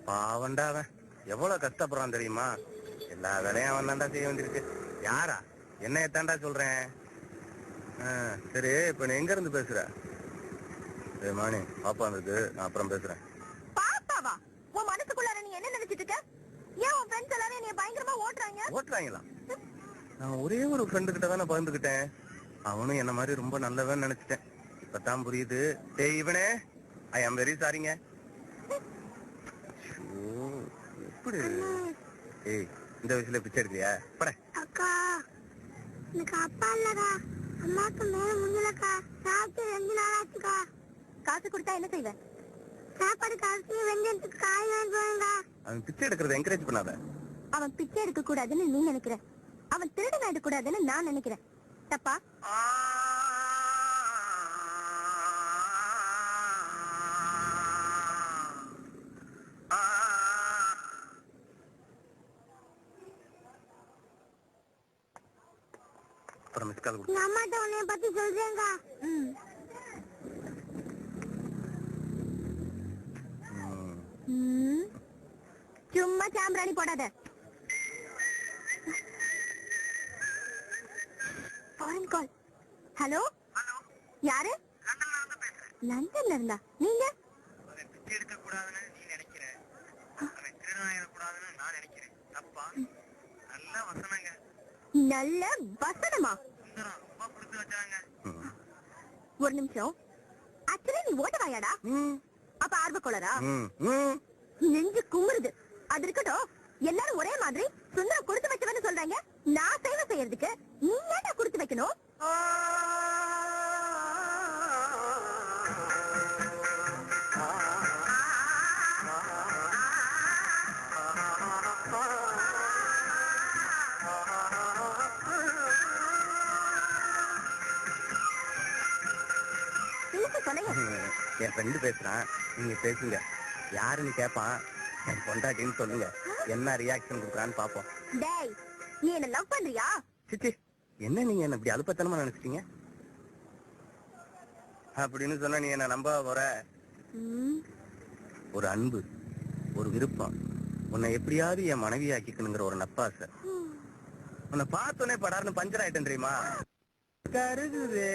பாவண்டா அவன் எவ்வளவு கஷ்டப்படுறான் தெரியுமா? எல்லா வேலையும் அவன் தாண்டா செய்ய வேண்டியிருக்கு. யாரா? என்ன தாண்டா சொல்றேன். சரி, இப்ப நீ எங்க இருந்து பேசுற? மாணி பாப்பா இருக்கு, நான் அப்புறம் பேசுறேன். பாப்பாவா? உன் மனசுக்குள்ளார நீ என்ன நினைச்சிட்டு இருக்க? ஏன் உன் ஃப்ரெண்ட்ஸ் எல்லாரும் என்னைய பயங்கரமா ஓட்டுறாங்களா? நான் ஒரே ஒரு ஃப்ரெண்டு கிட்ட தானே பகிர்ந்துக்கிட்டேன். அவனும் என்ன மாதிரி ரொம்ப நல்லவன் நினைச்சிட்டேன். இப்பதான் புரியுது. டேய் இவனே, ஐ ஆம் வெரி சாரிங்க. எப்படி? ஏய், இந்த வயசுல பிச்சை எடுக்கிறியா? பட. அக்கா, எனக்கு அப்பா இல்லக்கா, அம்மாக்கு மேல முடியலக்கா, சாப்பிட்டு 2 நாள் ஆச்சுக்கா. காசு கொடுத்தா என்ன செய்வேன்? சாப்பாடு காசு, வெந்தயத்துக்கு காய் வாங்கி போவேங்கா. அவன் பிச்சை எடுக்கிறத என்கரேஜ் பண்ணாத. அவன் பிச்சை எடுக்க கூடாதுன்னு நீ நினைக்கிற, அவன் திருடன் ஆயிட கூடாதுன்னு நான் நினைக்கிறேன். தப்பா? அப்புறம் மிஸ் கால் கொடு. அம்மாட்ட உன்னைய பத்தி சொல்றேங்கா. சும்மா சாம்பிராணி போடாத. ஃபாரின் கால். ஹலோ, யாரு? லண்டன்ல இருந்தா? நீங்க? பிச்சை எடுக்க கூடாதுன்னு நீ நினைக்கிற, அவன் திருடன் ஆயிட கூடாதுன்னு நான் நினைக்கிறேன். தப்பா? நல்ல வசனங்க. நல்ல வசனமா? ரொம்ப கொடுத்து வச்சாங்க. ஒரு நிமிஷம். ஆக்சுவலி நீ ஓட்டவாயாடா? அப்ப ஆர்வக்கோளரா? நெஞ்சு குமுறுது. அது இருக்கட்டும், எல்லாரும் ஒரே மாதிரி சுந்தரம் கொடுத்து வச்சவன்னு சொல்றாங்க. நான் சேவை செய்யறதுக்கு நீ ஏன்டா கொடுத்து வைக்கணும்? என் ஃப்ரெண்டு பேசுறான், நீங்க பேசுங்க. யாருன்னு கேட்பான், என் பொண்டாட்டின்னு சொல்லுங்க. என்ன ரியாக்ஷன் கொடுக்குறான்னு பாப்போம். டேய், நீ என்ன லவ் பண்றியா? சிச்சி, என்ன நீங்க என்ன இப்படி அலுப்பத்தனமா நினைச்சிட்டீங்க? அப்படின்னு சொன்னா நீ என்ன நம்ப போற? ஒரு அன்பு, ஒரு விருப்பம், உன்னை எப்படியாவது என் மனைவி ஆக்கிக்கணுங்கிற ஒரு நப்பாசை. உன்னை பார்த்தோன்னே படார்னு பஞ்சர் ஆயிட்டேன் தெரியுமா? கருகுது.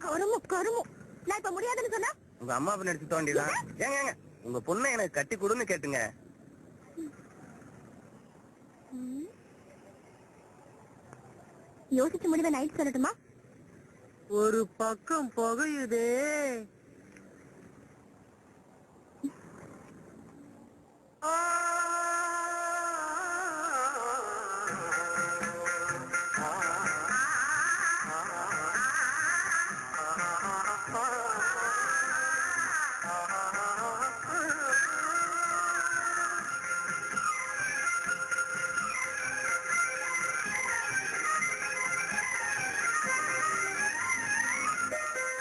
கருமு கருமு. நான் இப்ப முடியாதுன்னு சொன்னா உங்க அம்மா அப்ப நடிச்சு தோண்டிதான். ஏங்க உங்க பொண்ணை எனக்கு கட்டி கொடுன்னு கேட்டுங்க. யோசிச்சு முடிவை நைட் சொல்லட்டுமா? ஒரு பக்கம் புகையுதே.